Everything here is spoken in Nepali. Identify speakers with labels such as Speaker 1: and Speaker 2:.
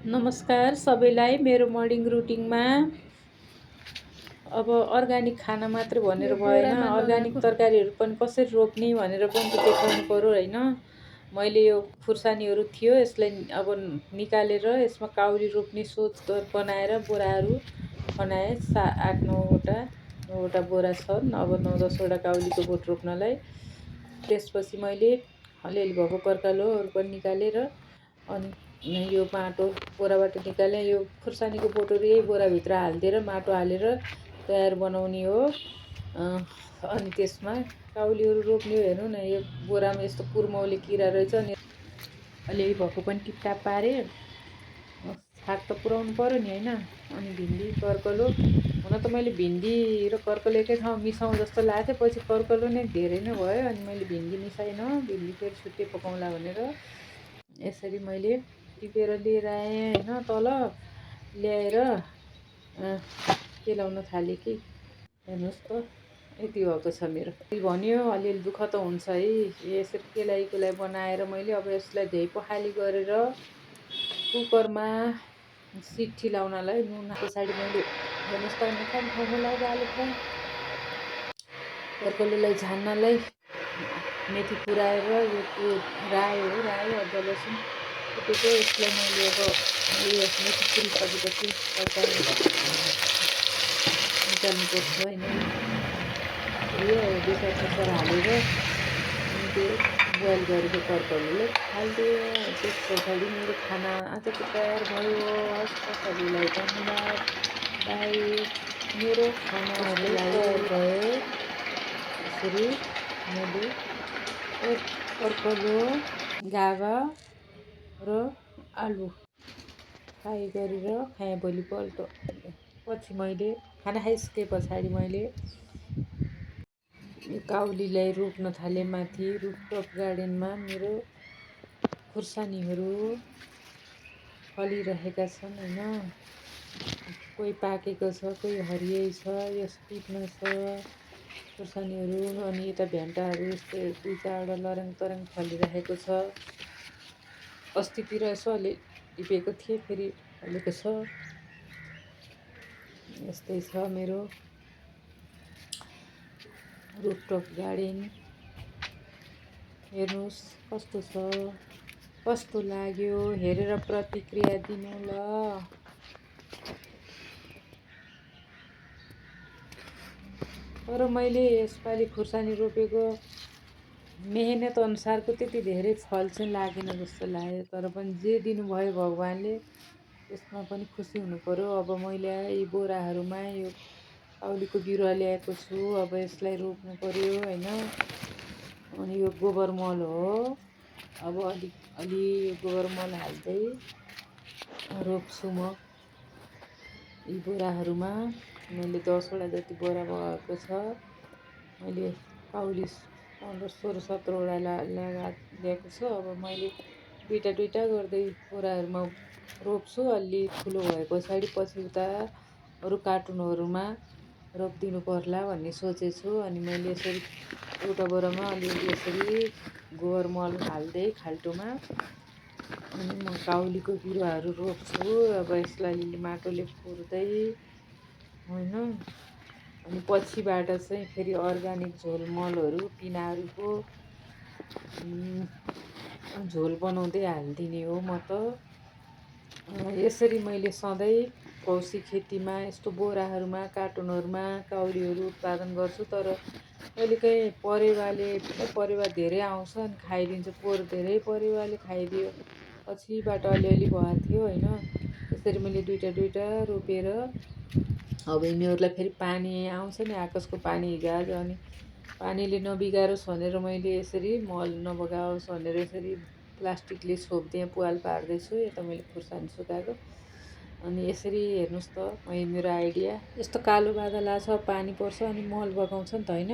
Speaker 1: नमस्कार सबैलाई। मेरो मर्निङ रुटिनमा अब अर्ग्यानिक खाना मात्रै भनेर भएन, अर्ग्यानिक तरकारीहरू पनि कसरी रोप्ने भनेर पनि त देखाउनु पऱ्यो होइन। मैले यो खुर्सानीहरू थियो, यसलाई अब निकालेर यसमा काउली रोप्ने सोच बनाएर बोराहरू बनाएँ। 8-9वटा बोरा छन्, अब 9-10वटा काउलीको बोट रोप्नलाई। त्यसपछि मैले अलिअलि भएको कर्कालोहरू पनि निकालेर अनि यो माटो बोराबाट निकालेँ। यो खुर्सानीको बोटहरू यही बोराभित्र हालिदिएर माटो हालेर तयार बनाउने हो। अनि त्यसमा काउलीहरू रोप्ने हो। हेर्नु न, यो बोरामा यस्तो कुर्मौले किरा रहेछ। अनि अलिअलि भएको पनि टिपटाप पारेँ। साग त पुऱ्याउनु पऱ्यो नि होइन। अनि भिन्डी कर्कलो, हुन त मैले भिन्डी र कर्कलो एकै ठाउँ मिसाउँ जस्तो लागेको थियो, पछि कर्कलो नै धेरै नै भयो। अनि मैले भिन्डी मिसाइनँ, भिन्डी फेरि छुट्टै पकाउँला भनेर यसरी मैले टिपेर लिएर आएँ होइन। तल ल्याएर केलाउन थालेँ कि हेर्नुहोस् त, यति भएको छ मेरो। भन्यो अलिअलि दुःख त हुन्छ है। यसरी केलाई बनाएर मैले अब यसलाई धोइ पखाली गरेर कुकरमा सिटी लाउनलाई नुन पछाडि मैले हेर्नुहोस् त खाने ठाउँमा लगाएको छ। कर्कलोलाई झान्नलाई मेथी पुऱ्याएर यो रायो हो, रायो अदुवा लसुन कुटेको। यसलाई मैले अब यो मेथी पुरिसकेपछि तरकारी निकाल्नुपर्छ होइन। यो 2-4 कचर हालेर अनि त्यो बोइल गरेको कर्कलोलाई हालिदियो। त्यस पछाडि मेरो खाना आजको तयार भयो। सबैलाई धन्यवाद। बाई। मेरो खानाहरू तयार भयो। यसरी मैले कर्कलो, गाभा र आलु फ्राई गरेर खाएँ भोलिपल्ट। पछि मैले खाना खाइसके पछाडि मैले काउलीलाई रोप्न थालेँ माथि रुफटप गार्डनमा। मेरो खुर्सानीहरू फलिरहेका छन् होइन। कोही पाकेको छ, कोही हरियै छ, यस टिप्न छ खुर्सानीहरू। अनि यता भेन्टाहरू यस्तै 2-4वटा लर्याङ तरङ फलिरहेको छ। अस्तितिर यसो अलि टिपेको थिएँ, फेरि फलेको छ। यस्तै छ मेरो रुफटप गार्डन। हेर्नुहोस् कस्तो छ, कस्तो लाग्यो हेरेर प्रतिक्रिया दिनु ल। तर मैले यसपालि खुर्सानी रोपेको मेहनत अनुसारको त्यति धेरै फल चाहिँ लागेन जस्तो लाग्यो। तर पनि जे दिनुभयो भगवान्ले त्यसमा पनि खुसी हुनु पऱ्यो। अब मैले यी बोराहरूमा यो काउलीको बिरुवा ल्याएको छु। अब यसलाई रोप्नु पऱ्यो होइन। अनि यो गोबर मल हो। अब अलि गोबर मल हाल्दै रोप्छु म। यी बोराहरूमा मैले 10वटा जति बोरा भएको छ। मैले काउली 15-16-17वटा ल्याएको छु। अब मैले दुईटा गर्दै बोराहरूमा रोप्छु। अलि ठुलो भए पछाडि पछि उता अरू कार्टुनहरूमा रोपिदिनु पर्ला भन्ने सोचेछु। अनि मैले यसरी एउटा बोरामा अलिअलि यसरी गोबर मल हाल्दै खाल्टोमा अनि म काउलीको बिरुवाहरू रोप्छु। अब यसलाई अलिअलि माटोले पुर्दै होइन। अनि पछिबाट चाहिँ फेरि अर्ग्यानिक झोल मलहरू पिनाहरूको झोल बनाउँदै हालिदिने हो म त। यसरी मैले सधैँ कौसी खेतीमा यस्तो बोराहरूमा कार्टुनहरूमा काउलीहरू उत्पादन गर्छु। तर कहिलेकाहीँ परेवा धेरै आउँछ अनि खाइदिन्छ। पोहोर धेरै परेवाले खाइदियो, पछिबाट अलिअलि भएको थियो होइन। यसरी मैले दुईटा रोपेर अब यिनीहरूलाई फेरि पानी आउँछ नि, आकाशको पानी हिजोआज। अनि पानीले नबिगारोस् भनेर मैले यसरी मल नबगाओस् भनेर यसरी प्लास्टिकले छोपिदिएँ, पुवाल पार्दैछु। यता मैले खुर्सानी सुकाएको। अनि यसरी हेर्नुहोस् त मेरो आइडिया। यस्तो कालो बादल आछ, पानी पर्छ अनि मल बगाउँछ नि त होइन।